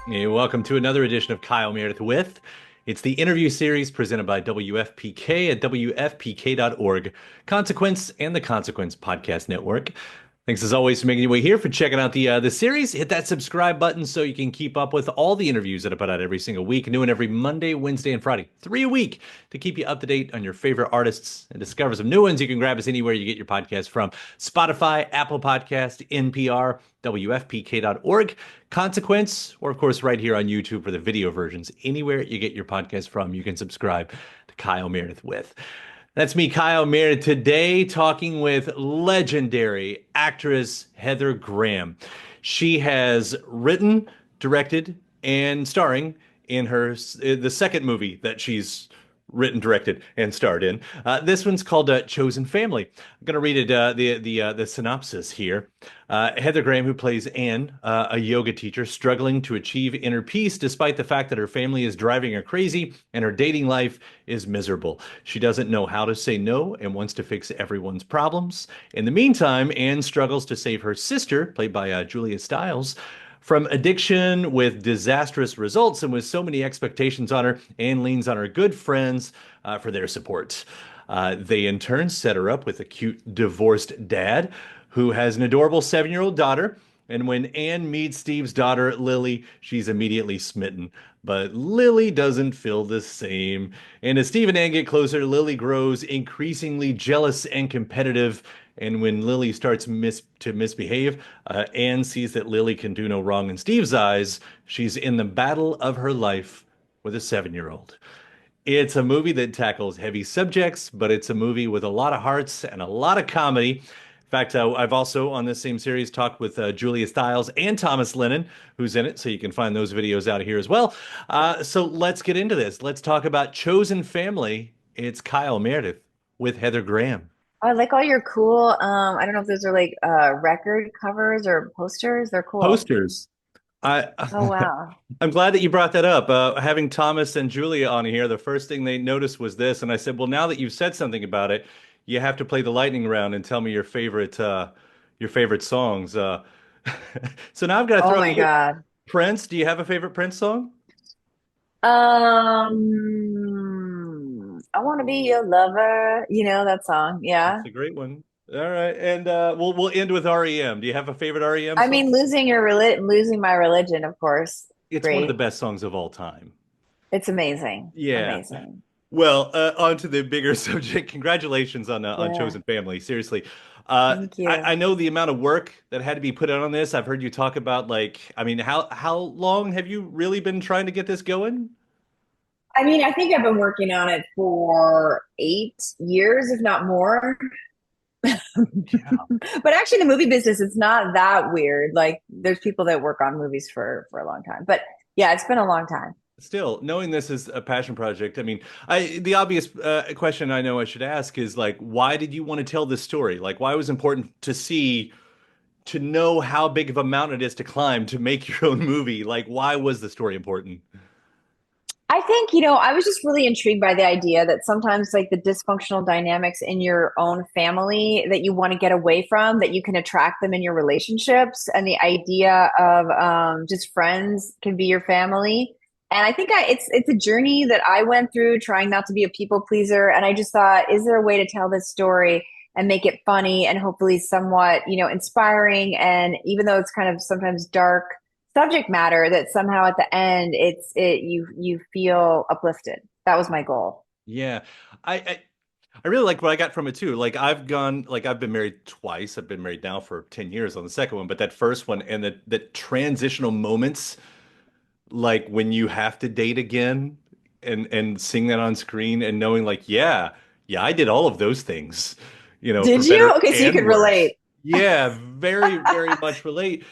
Hey, welcome to another edition of Kyle Meredith with. It's the interview series presented by WFPK at WFPK.org, Consequence and the Consequence Podcast Network. Thanks as always for making your way here, for checking out the series. Hit that subscribe button so you can keep up with all the interviews that I put out every single week, new and every Monday, Wednesday, and Friday. 3 a week to keep you up to date on your favorite artists and discover some new ones. You can grab us anywhere you get your podcast from: Spotify, Apple Podcast, NPR, WFPK.org, Consequence, or of course right here on YouTube for the video versions. Anywhere you get your podcast from, you can subscribe to Kyle Meredith with. That's me, Kyle Meredith, today talking with legendary actress Heather Graham. She has written, directed, and starring in the second movie that she's written, directed, and starred in. This one's called Chosen Family. I'm going to read the synopsis here. Heather Graham, who plays Anne, a yoga teacher struggling to achieve inner peace despite the fact that her family is driving her crazy and her dating life is miserable. She doesn't know how to say no and wants to fix everyone's problems. In the meantime, Anne struggles to save her sister, played by Julia Stiles, from addiction with disastrous results. And with so many expectations on her, Anne leans on her good friends for their support. They in turn set her up with a cute divorced dad who has an adorable 7-year-old daughter. And when Anne meets Steve's daughter, Lily, she's immediately smitten. But Lily doesn't feel the same. And as Steve and Anne get closer, Lily grows increasingly jealous and competitive. And when Lily starts to misbehave, Anne sees that Lily can do no wrong in Steve's eyes. She's in the battle of her life with a 7-year-old. It's a movie that tackles heavy subjects, but it's a movie with a lot of hearts and a lot of comedy. In fact, I've also on this same series talked with Julia Stiles and Thomas Lennon, who's in it, so you can find those videos out here as well. So let's get into this. Let's talk about Chosen Family. It's Kyle Meredith with Heather Graham. I like all your cool, I don't know if those are like record covers or posters. They're cool. Posters. I Oh wow. I'm glad that you brought that up. Having Thomas and Julia on here, the first thing they noticed was this, and I said, "Well, now that you've said something about it, you have to play the lightning round and tell me your favorite songs." So now I've got to Oh throw my you God. Prince. Do you have a favorite Prince song? I want to be your lover. You know that song. Yeah. It's a great one. All right, and we'll end with REM. Do you have a favorite REM I song? mean, losing my religion, of course. It's one of the Great. best songs of all time. It's amazing. Yeah. Amazing. Well, on to the bigger subject. Congratulations on Yeah. Chosen Family. Seriously, Thank I you. know the amount of work that had to be put on this. I've heard you talk about like, I mean, how long have you really been trying to get this going? I mean, I think I've been working on it for 8 years, if not more. Yeah. But actually, the movie business, it's not that weird. Like, there's people that work on movies for a long time. But yeah, it's been a long time. Still, knowing this is a passion project, I mean, the obvious question I know I should ask is like, why did you want to tell this story? Like, why was it important to know how big of a mountain it is to climb to make your own movie? Like, why was the story important? I think, I was just really intrigued by the idea that sometimes, like, the dysfunctional dynamics in your own family that you want to get away from, that you can attract them in your relationships, and the idea of just friends can be your family. And I think it's a journey that I went through, trying not to be a people pleaser. And I just thought, is there a way to tell this story and make it funny and hopefully somewhat, inspiring? And even though it's kind of sometimes dark subject matter, that somehow at the end you feel uplifted. That was my goal. Yeah. I I really like what I got from it too. I've been married twice. I've been married now for 10 years on the second one, but that first one and the transitional moments, like when you have to date again and seeing that on screen and knowing like, yeah, I did all of those things, for Did you? better Okay, so you could and worse. relate. Yeah, very, very much relate.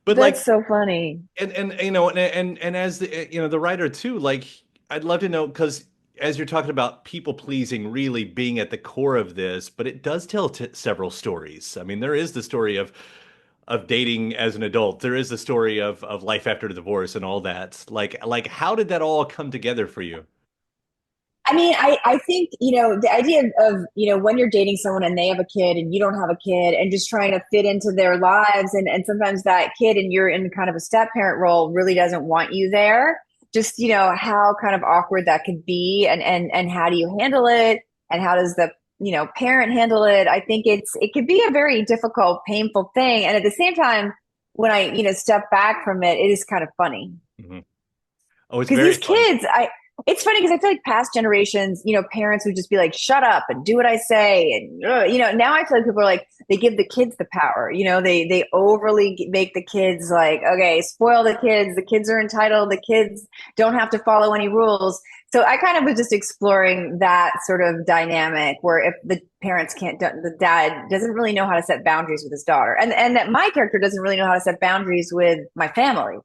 But like, That's so funny. and as the writer too, like I'd love to know because as you're talking about people pleasing really being at the core of this, but it does tell t several stories. I mean, there is the story of dating as an adult. There is the story of life after divorce and all that. Like how did that all come together for you? I mean, I think, the idea of, when you're dating someone and they have a kid and you don't have a kid and just trying to fit into their lives. And sometimes that kid and you're in kind of a step parent role really doesn't want you there. Just, how kind of awkward that could be and how do you handle it? And how does the, parent handle it? I think it could be a very difficult, painful thing. And at the same time, when I, step back from it, it is kind of funny. Hmm. Oh, it's Because very these funny. kids, it's funny because I feel like past generations, parents would just be like, shut up and do what I say. And, now I feel like people are like, they give the kids the power. They overly make the kids like, okay, spoil the kids. The kids are entitled. The kids don't have to follow any rules. So I kind of was just exploring that sort of dynamic where if the parents can't, the dad doesn't really know how to set boundaries with his daughter. And that my character doesn't really know how to set boundaries with my family.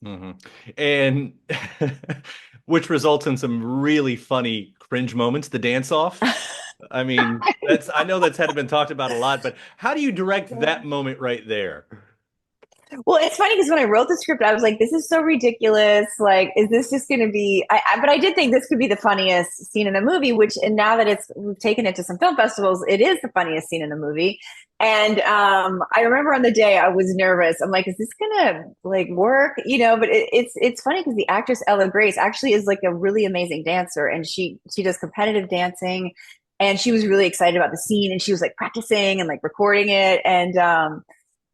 Hmm. And which results in some really funny cringe moments, the dance off. I mean, I know that's had been talked about a lot, but how do you direct that moment right there? Well, it's funny because when I wrote the script, I was like, "This is so ridiculous! Like, is this just going to be?" But I did think this could be the funniest scene in the movie. Which, and now that we've taken it to some film festivals, it is the funniest scene in the movie. And I remember on the day I was nervous. I'm like, "Is this gonna like work?" But it's funny because the actress Ella Grace actually is like a really amazing dancer, and she does competitive dancing, and she was really excited about the scene, and she was like practicing and like recording it, and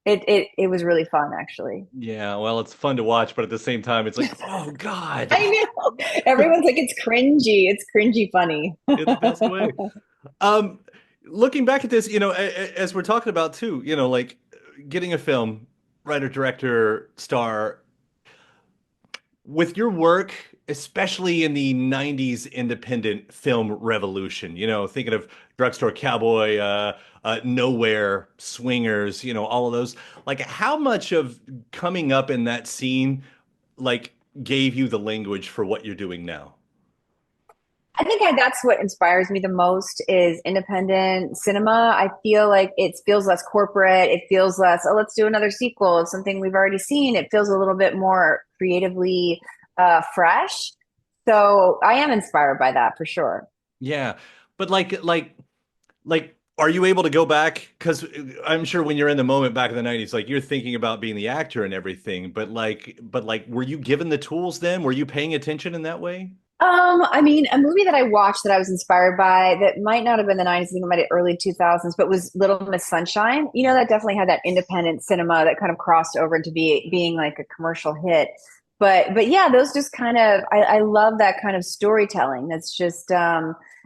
it was really fun, actually. Yeah, well, it's fun to watch, but at the same time, it's like, oh God, I know. Everyone's like, it's cringy. It's cringy funny. in the best way. Um, Looking back at this, as we're talking about too, like getting a film, writer, director, star, with your work, especially in the 90s independent film revolution, thinking of Drugstore Cowboy, Nowhere, Swingers, all of those, like how much of coming up in that scene, like gave you the language for what you're doing now? I think that's what inspires me the most is independent cinema. I feel like it feels less corporate. It feels less, oh, let's do another sequel of something we've already seen. It feels a little bit more creatively fresh. So I am inspired by that for sure. Yeah. But like, are you able to go back? Because I'm sure when you're in the moment back in the 90s, like you're thinking about being the actor and everything, but like, were you given the tools then? Were you paying attention in that way? I mean, a movie that I watched that I was inspired by that might not have been the 90s, I think it might have been early 2000s, but was Little Miss Sunshine. That definitely had that independent cinema that kind of crossed over into being like a commercial hit. But yeah, those just kind of I love that kind of storytelling. That's just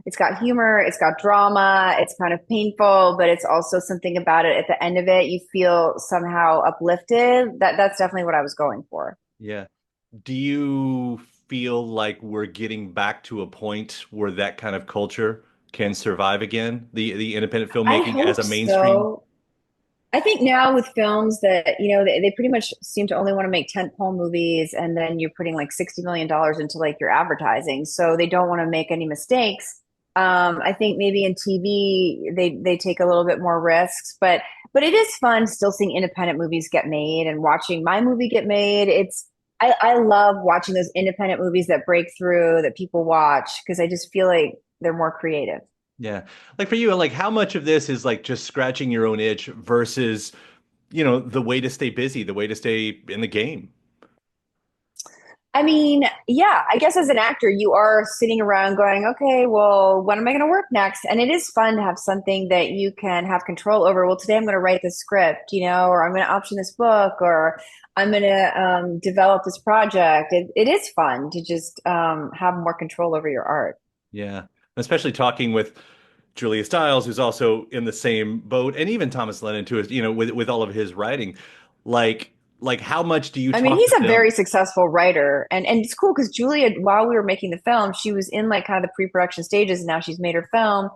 it's got humor, it's got drama, it's kind of painful, but it's also something about it at the end of it you feel somehow uplifted. That's definitely what I was going for. Yeah. Do you feel like we're getting back to a point where that kind of culture can survive again? The independent I filmmaking as hope a mainstream? so. I think now with films that, they pretty much seem to only want to make tentpole movies and then you're putting like $60 million into like your advertising. So they don't want to make any mistakes. I think maybe in TV they take a little bit more risks, but it is fun still seeing independent movies get made and watching my movie get made. I love watching those independent movies that break through that people watch because I just feel like they're more creative. Yeah. Like for you, like how much of this is like just scratching your own itch versus, the way to stay busy, the way to stay in the game? I mean, yeah, I guess as an actor, you are sitting around going, okay, well, when am I going to work next? And it is fun to have something that you can have control over. Well, today I'm going to write this script, or I'm going to option this book, or I'm going to develop this project. It is fun to just have more control over your art. Yeah. Especially talking with Julia Stiles, who's also in the same boat, and even Thomas Lennon too, is, with all of his writing. Like how much do you I mean, talk he's to a very them? successful writer, and it's cool because Julia, while we were making the film, she was in like kind of the pre-production stages, and now she's made her film.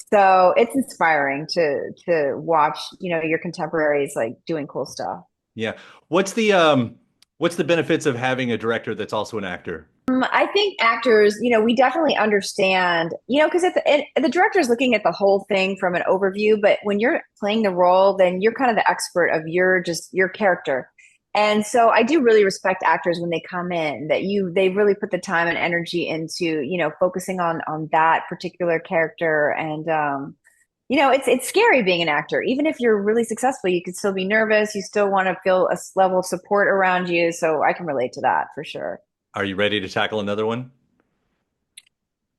So it's inspiring to watch, your contemporaries like doing cool stuff. Yeah. What's the benefits of having a director that's also an actor? I think actors, we definitely understand, because the director is looking at the whole thing from an overview, but when you're playing the role, then you're kind of the expert of your character. And so I do really respect actors when they come in that they really put the time and energy into, focusing on that particular character. And it's scary being an actor. Even if you're really successful, you could still be nervous. You still want to feel a level of support around you. So I can relate to that for sure. Are you ready to tackle another one?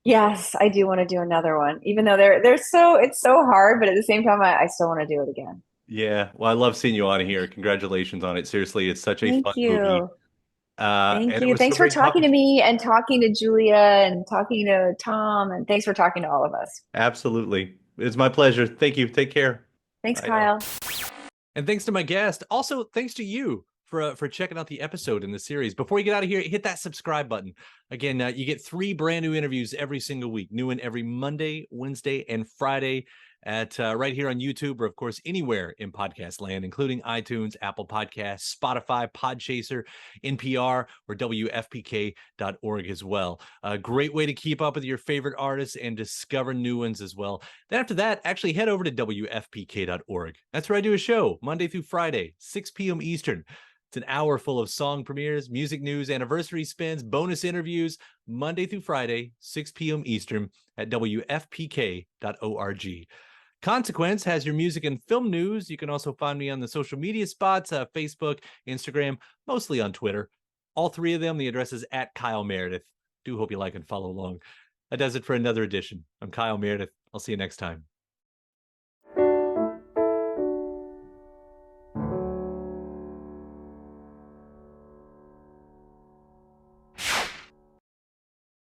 Yes, I do want to do another one, even though they're so it's so hard, but at the same time, I still want to do it again. Yeah, well, I love seeing you on here. Congratulations on it. Seriously, it's such a fun Thank movie. you. Thank And it you. was so Thanks for great talking talking to to you. me and talking to Julia and talking to Tom, and thanks for talking to all of us. Absolutely. It's my pleasure. Thank you. Take care. Thanks, Bye now. Kyle. And thanks to my guest. Also, thanks to you for checking out the episode in the series. Before you get out of here, hit that subscribe button. Again, you get 3 brand new interviews every single week. New one every Monday, Wednesday, and Friday at right here on YouTube, or of course anywhere in podcast land, including iTunes, Apple Podcasts, Spotify, Podchaser, NPR, or WFPK.org as well. A great way to keep up with your favorite artists and discover new ones as well. Then after that, actually head over to WFPK.org. That's where I do a show Monday through Friday, 6 p.m. Eastern. It's an hour full of song premieres, music news, anniversary spins, bonus interviews, Monday through Friday, 6 p.m. Eastern at WFPK.org. Consequence has your music and film news. You can also find me on the social media spots, Facebook, Instagram, mostly on Twitter. All 3 of them, the address is at Kyle Meredith. Do hope you like and follow along. That does it for another edition. I'm Kyle Meredith. I'll see you next time.